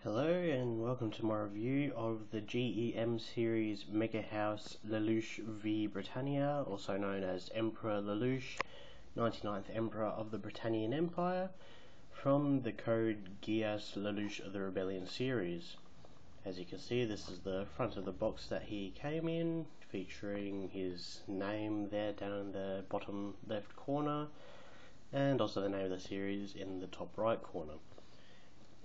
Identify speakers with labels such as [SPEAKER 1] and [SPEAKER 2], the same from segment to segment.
[SPEAKER 1] Hello and welcome to my review of the GEM series MegaHouse Lelouch v Britannia, also known as Emperor Lelouch, 99th Emperor of the Britannian Empire, from the Code Geass Lelouch of the Rebellion series. As you can see, this is the front of the box that he came in, featuring his name there down in the bottom left corner, and also the name of the series in the top right corner.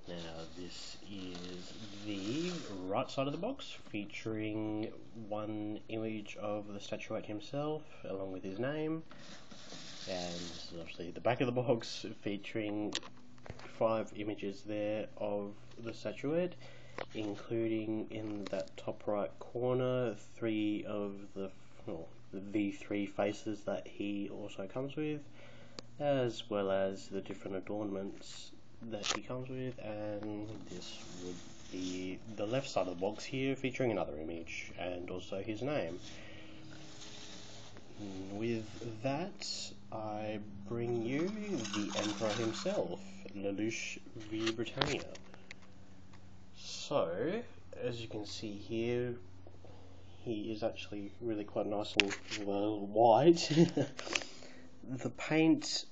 [SPEAKER 1] Now this is the right side of the box, featuring one image of the statuette himself along with his name, and this is obviously the back of the box, featuring 5 images there of the statuette, including in that top right corner 3 of the three faces that he also comes with, as well as the different adornments that he comes with. And this would be the left side of the box here, featuring another image and also his name. With that, I bring you the Emperor himself, Lelouch v Britannia. So, as you can see here, he is actually really quite nice and white. The paint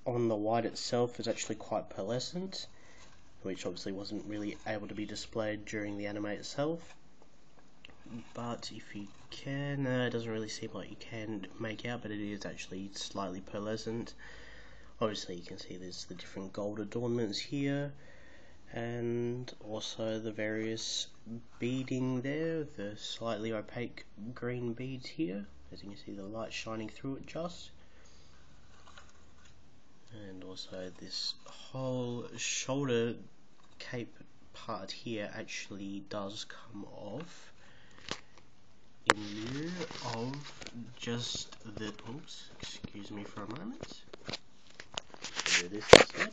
[SPEAKER 1] on the white itself is actually quite pearlescent, which obviously wasn't really able to be displayed during the anime itself. But if you can, it doesn't really seem like you can make out, but it is actually slightly pearlescent. Obviously you can see there's the different gold adornments here, and also the various beading there, the slightly opaque green beads here, as you can see the light shining through it just. And also this whole shoulder cape part here actually does come off in lieu of just the, oops, excuse me for a moment, I'll do this instead.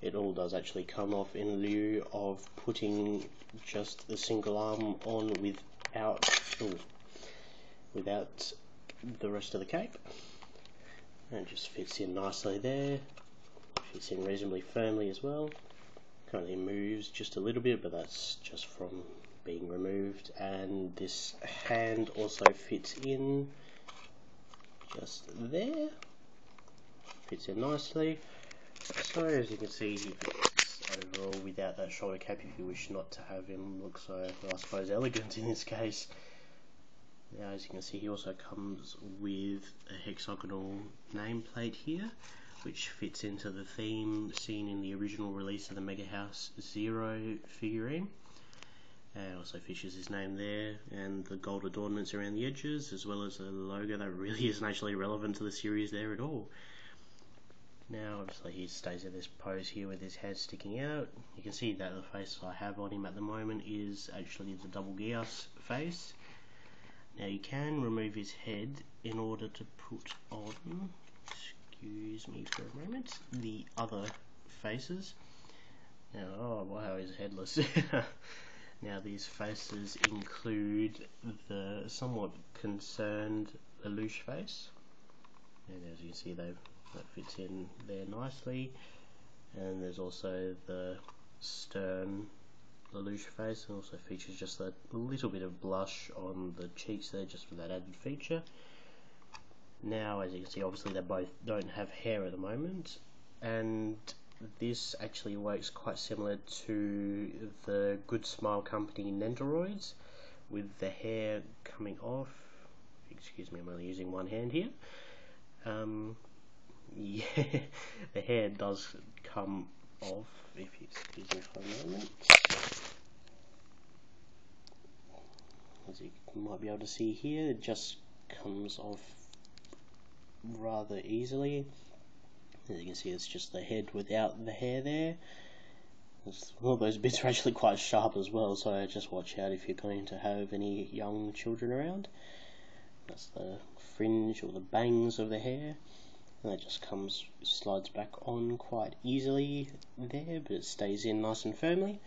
[SPEAKER 1] It all does actually come off in lieu of putting just the single arm on without the rest of the cape. And it just fits in nicely there, fits in reasonably firmly as well. Currently moves just a little bit, but that's just from being removed. And this hand also fits in just there, fits in nicely. So as you can see, he fits overall without that shoulder cape if you wish not to have him look so, I suppose, elegant in this case. Now, as you can see, he also comes with a hexagonal nameplate here, which fits into the theme seen in the original release of the MegaHouse Zero figurine. And also features his name there, and the gold adornments around the edges, as well as a logo that really isn't actually relevant to the series there at all. Now, obviously, he stays in this pose here with his head sticking out. You can see that the face I have on him at the moment is actually the double Geass face. Now you can remove his head in order to put on, excuse me for a moment, the other faces. Now, oh wow, he's headless. Now these faces include the somewhat concerned Lelouch face, and as you can see that fits in there nicely. And there's also the stern Lelouch face, and also features just a little bit of blush on the cheeks there, just for that added feature. Now, as you can see, obviously they both don't have hair at the moment, and this actually works quite similar to the Good Smile Company Nendoroids, with the hair coming off. Excuse me, I'm only using one hand here. Yeah, the hair does come off, if you excuse me for a moment. As you might be able to see here, it just comes off rather easily. As you can see, it's just the head without the hair there. All those bits are actually quite sharp as well, so just watch out if you're going to have any young children around. That's the fringe or the bangs of the hair, and that just slides back on quite easily there, but it stays in nice and firmly.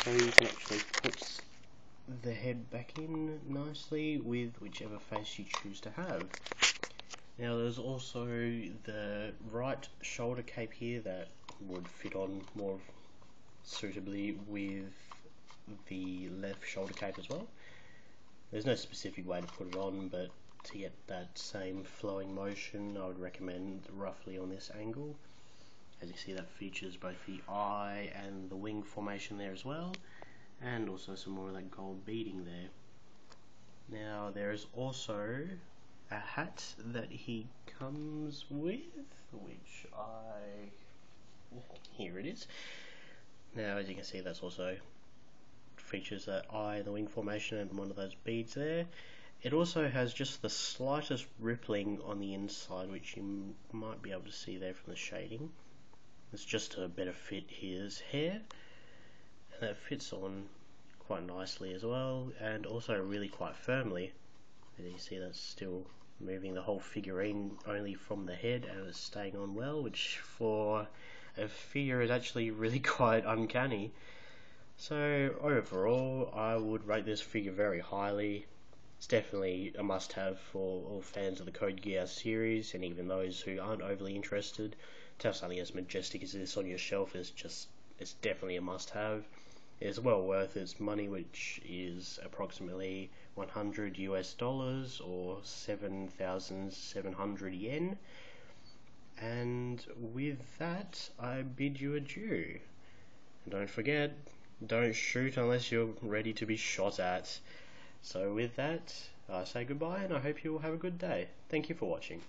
[SPEAKER 1] So you can actually put the head back in nicely with whichever face you choose to have. Now there's also the right shoulder cape here that would fit on more suitably with the left shoulder cape as well. There's no specific way to put it on, but to get that same flowing motion, I would recommend roughly on this angle. As you see, that features both the eye and the wing formation there as well, and also some more of that gold beading there. Now there is also a hat that he comes with, which here it is. Now as you can see, that's also features that eye, the wing formation, and one of those beads there. It also has just the slightest rippling on the inside, which you might be able to see there from the shading. It's just to better fit his hair, and that fits on quite nicely as well, and also really quite firmly. As you see, that's still moving the whole figurine only from the head, and it's staying on well, which for a figure is actually really quite uncanny. So overall, I would rate this figure very highly. It's definitely a must-have for all fans of the Code Geass series, and even those who aren't overly interested. To have something as majestic as this on your shelf is it's definitely a must-have. It's well worth its money, which is approximately 100 US dollars or 7,700 yen. And with that, I bid you adieu. And don't forget, don't shoot unless you're ready to be shot at. So with that, I say goodbye, and I hope you will have a good day. Thank you for watching.